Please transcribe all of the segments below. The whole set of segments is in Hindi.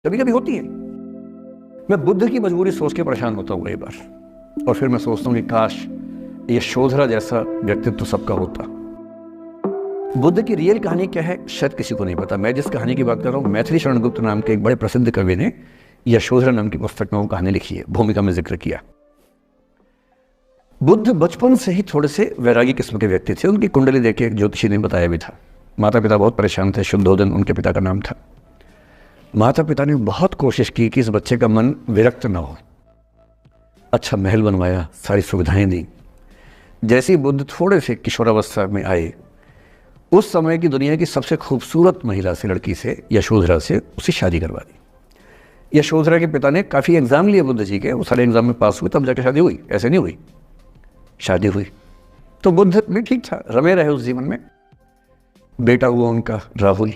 कभी कभी होती है। मैं बुद्ध की मजबूरी सोच के परेशान होता हूँ कई बार, और फिर मैं सोचता हूँ कि काश ये शोधरा जैसा व्यक्तित्व सबका होता। बुद्ध की रियल कहानी क्या है शायद किसी को नहीं पता। मैं जिस कहानी की बात कर रहा हूँ, मैथिली शरण गुप्त नाम के एक बड़े प्रसिद्ध कवि ने यशोधरा नाम की पुस्तक में वो कहानी लिखी है, भूमिका में जिक्र किया। बुद्ध बचपन से ही थोड़े से वैरागी किस्म के व्यक्ति थे। उनकी कुंडली देख एक ज्योतिषी ने बताया भी था। माता पिता बहुत परेशान थे। शुद्धोदन उनके पिता का नाम था। माता पिता ने बहुत कोशिश की कि इस बच्चे का मन विरक्त ना हो। अच्छा महल बनवाया, सारी सुविधाएं दी। जैसे ही बुद्ध थोड़े से किशोरावस्था में आए, उस समय की दुनिया की सबसे खूबसूरत महिला से, लड़की से, यशोधरा से उसकी शादी करवा दी। यशोधरा के पिता ने काफ़ी एग्जाम लिए बुद्ध जी के, वो सारे एग्जाम में पास हुए तब जाकर शादी हुई, ऐसे नहीं हुई। शादी हुई तो बुद्ध भी ठीक था, रमे रहे उस जीवन में। बेटा हुआ उनका राहुल।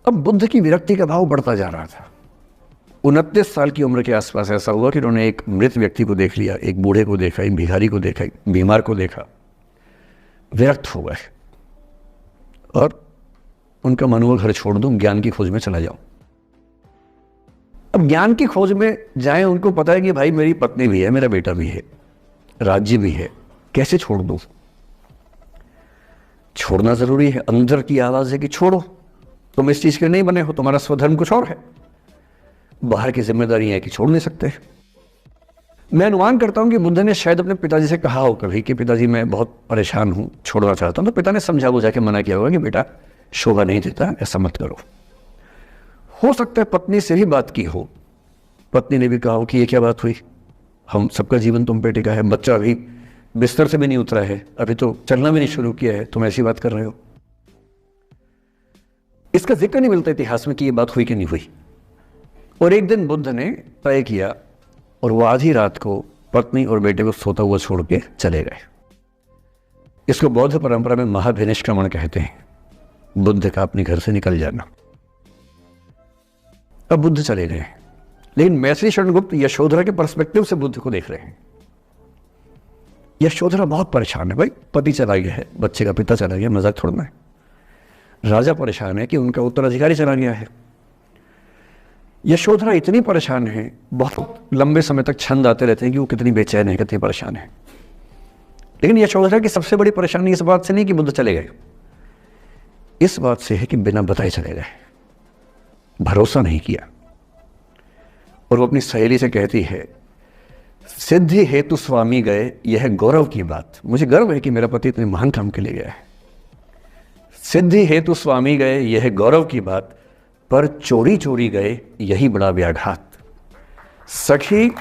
अब बुद्ध की विरक्ति का भाव बढ़ता जा रहा था। 29 साल की उम्र के आसपास ऐसा हुआ कि उन्होंने एक मृत व्यक्ति को देख लिया, एक बूढ़े को देखा, एक भिखारी को देखा, एक बीमार को देखा। विरक्त हो गए और उनका मन हुआ घर छोड़ दूं, ज्ञान की खोज में चला जाऊं। अब ज्ञान की खोज में जाएं, उनको पता है कि भाई मेरी पत्नी भी है, मेरा बेटा भी है, राज्य भी है, कैसे छोड़ दूं? छोड़ना जरूरी है। अंदर की आवाज है कि छोड़ो, तुम इस चीज के नहीं बने हो, तुम्हारा स्वधर्म कुछ और है। बाहर की जिम्मेदारी है कि छोड़ नहीं सकते। मैं अनुमान करता हूं कि बुद्ध ने शायद अपने पिताजी से कहा हो कभी कि पिताजी मैं बहुत परेशान हूं, छोड़ना चाहता हूं। तो पिता ने समझा बुझा के मना किया होगा कि बेटा शोभा नहीं देता, ऐसा मत करो। हो सकता है पत्नी से भी बात की हो। पत्नी ने भी कहा हो कि ये क्या बात हुई, हम सबका जीवन तुम पे टिका है, बच्चा अभी बिस्तर से भी नहीं उतरा है, अभी तो चलना भी नहीं शुरू किया है, तुम ऐसी बात कर रहे हो। इसका जिक्र नहीं मिलता इतिहास में कि ये बात हुई कि नहीं हुई। और एक दिन बुद्ध ने तय किया और वो आधी रात को पत्नी और बेटे को सोता हुआ छोड़ के चले गए। इसको बौद्ध परंपरा में महाभिनिष्क्रमण कहते हैं, बुद्ध का अपने घर से निकल जाना। अब बुद्ध चले गए, लेकिन मैथिली शरण गुप्त यशोधरा के पर्सपेक्टिव से बुद्ध को देख रहे हैं। यशोधरा बहुत परेशान है, भाई पति चला गया है, बच्चे का पिता चला गया, मजाक थोड़ना है। राजा परेशान है कि उनका उत्तराधिकारी चला गया है। यशोधरा इतनी परेशान है, बहुत लंबे समय तक छंद आते रहते हैं कि वो कितनी बेचैन है, कितनी परेशान है। लेकिन यशोधरा की सबसे बड़ी परेशानी इस बात से नहीं कि बुद्ध चले गए, इस बात से है कि बिना बताए चले गए, भरोसा नहीं किया। और वो अपनी सहेली से कहती है, सिद्धि हेतु स्वामी गए, यह गौरव की बात। मुझे गर्व है कि मेरा पति इतने महान काम के लिए गया है। सिद्धि हेतु स्वामी गए, यह गौरव की बात, पर चोरी चोरी गए, यही बड़ा व्याघात। सखी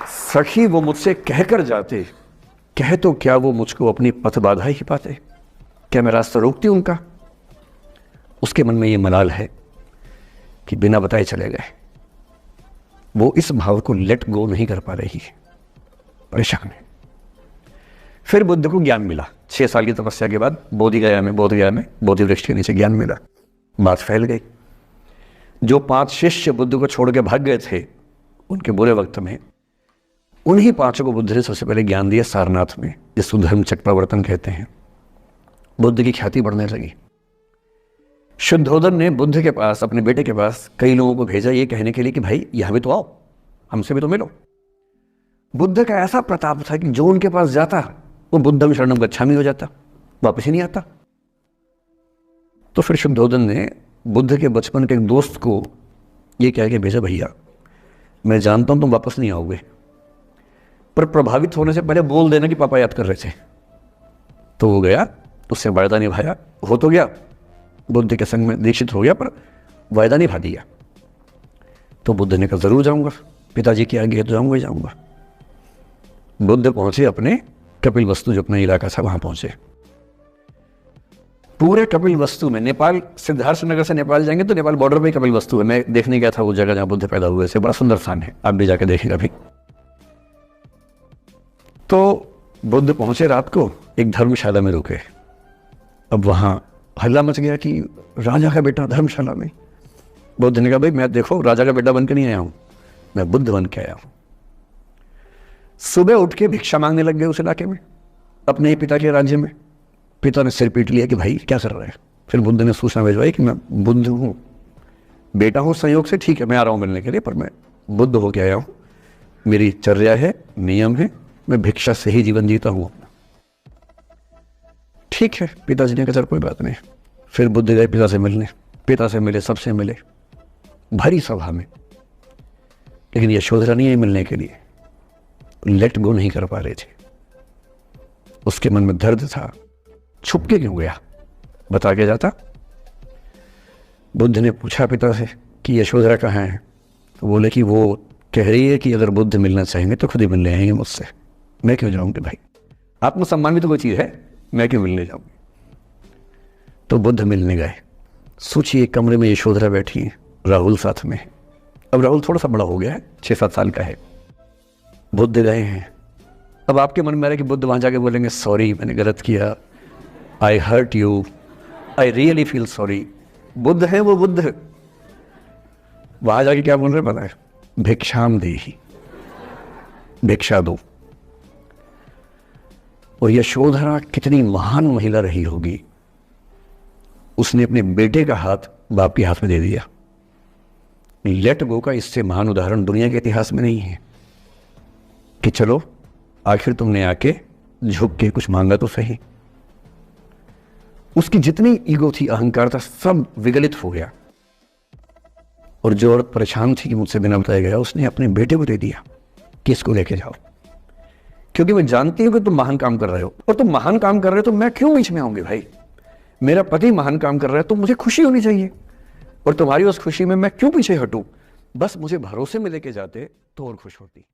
सखी वो मुझसे कहकर जाते, कह तो क्या वो मुझको अपनी पथ बाधा ही पाते, क्या मैं रास्ता रोकती उनका? उसके मन में ये मलाल है कि बिना बताए चले गए। वो इस भाव को लेट गो नहीं कर पा रही है, परेशान है। फिर बुद्ध को ज्ञान मिला। 6 साल की तपस्या के बाद बोधगया में बोधि वृक्ष के नीचे ज्ञान मिला। बात फैल गई। जो 5 शिष्य बुद्ध को छोड़ के भाग गए थे उनके बुरे वक्त में, उन्हीं 5 को बुद्ध ने सबसे पहले ज्ञान दिया सारनाथ में, जिसको धर्म चक्रावर्तन कहते हैं। बुद्ध की ख्याति बढ़ने लगी। शुद्धोदन ने बुद्ध के पास, अपने बेटे के पास कई लोगों को भेजा ये कहने के लिए कि भाई यहां भी तो आओ, हमसे भी तो मिलो। बुद्ध का ऐसा प्रताप था कि जो उनके पास जाता वो बुद्धम शरणम गच्छामि हो जाता, वापस ही नहीं आता। तो फिर शुद्धोदन ने बुद्ध के बचपन के एक दोस्त को ये कह के भेजा, भैया मैं जानता हूं तुम वापस नहीं आओगे, पर प्रभावित होने से पहले बोल देना कि पापा याद कर रहे थे। तो वो गया, उससे वायदा निभाया, हो तो गया, बुद्ध के संग में दीक्षित हो गया, पर वायदा निभा दिया। तो बुद्ध ने कहा जरूर जाऊंगा, पिताजी की आगे तो जाऊंगा ही जाऊंगा। बुद्ध पहुंचे अपने कपिल वस्तु, जो अपना इलाका था, वहां पहुंचे। पूरे कपिल वस्तु में, नेपाल सिद्धार्थ नगर से नेपाल जाएंगे तो नेपाल बॉर्डर पे कपिल वस्तु है। मैं देखने गया था वो जगह जहां बुद्ध पैदा हुए थे, बड़ा सुंदर स्थान है, आप भी जाके देखेंगे अभी। तो बुद्ध पहुंचे रात को, एक धर्मशाला में रुके। अब वहां हल्ला मच गया कि राजा का बेटा धर्मशाला में। बुद्ध ने कहा, भाई मैं देखो राजा का बेटा बन के नहीं आया हूं, मैं बुद्ध बन के आया हूं। सुबह उठ के भिक्षा मांगने लग गए उस इलाके में, अपने ही पिता के राज्य में। पिता ने सिर पीट लिया कि भाई क्या कर रहे हैं। फिर बुद्ध ने सूचना भिजवाई कि मैं बुद्ध हूं, बेटा हूँ संयोग से, ठीक है मैं आ रहा हूँ मिलने के लिए, पर मैं बुद्ध होके आया हूँ, मेरी चर्या है, नियम है, मैं भिक्षा से ही जीवन जीता हूँ अपना। ठीक है, पिताजी ने कहा चल कोई बात नहीं। फिर बुद्ध गए पिता से मिलने, पिता से मिले, सबसे मिले, भरी सभा में, लेकिन यशोधरा नहीं आई मिलने के लिए, लेट गो नहीं कर पा रहे थे। उसके मन में दर्द था, छुप के क्यों गया, बता के जाता। बुद्ध ने पूछा पिता से कि यशोधरा कहाँ है, तो बोले कि वो कह रही है कि अगर बुद्ध मिलना चाहेंगे तो खुद ही मिलने आएंगे मुझसे, मैं क्यों जाऊंगी भाई, आत्मसम्मान भी तो कोई चीज़ है, मैं क्यों मिलने जाऊंगी। तो बुद्ध मिलने गए। सोचिए कमरे में यशोधरा बैठी है, राहुल साथ में। अब राहुल थोड़ा सा बड़ा हो गया है, 6-7 साल का है। बुद्ध गए हैं। अब आपके मन में आ रहा है कि बुद्ध वहां जाके बोलेंगे सॉरी मैंने गलत किया, I hurt you, I really feel sorry. बुद्ध है वो बुद्ध, वहां जाके क्या बोल रहे पता है, भिक्षाम देहि, भिक्षा दो। और यशोधरा कितनी महान महिला रही होगी, उसने अपने बेटे का हाथ बाप के हाथ में दे दिया। लेट गो का इससे महान उदाहरण दुनिया के इतिहास में नहीं है कि चलो आखिर तुमने आके झुक के कुछ मांगा तो सही। उसकी जितनी ईगो थी, अहंकार था, सब विगलित हो गया। और जो औरत परेशान थी कि मुझसे बिना बताया गया, उसने अपने बेटे को दे दिया कि इसको लेके जाओ, क्योंकि मैं जानती हूं कि तुम महान काम कर रहे हो, और तुम महान काम कर रहे हो तो मैं क्यों बीच में आऊंगी भाई। मेरा पति महान काम कर रहा है तो मुझे खुशी होनी चाहिए, और तुम्हारी उस खुशी में मैं क्यों पीछे हटूं। बस मुझे भरोसे में लेके जाते तो और खुश होती।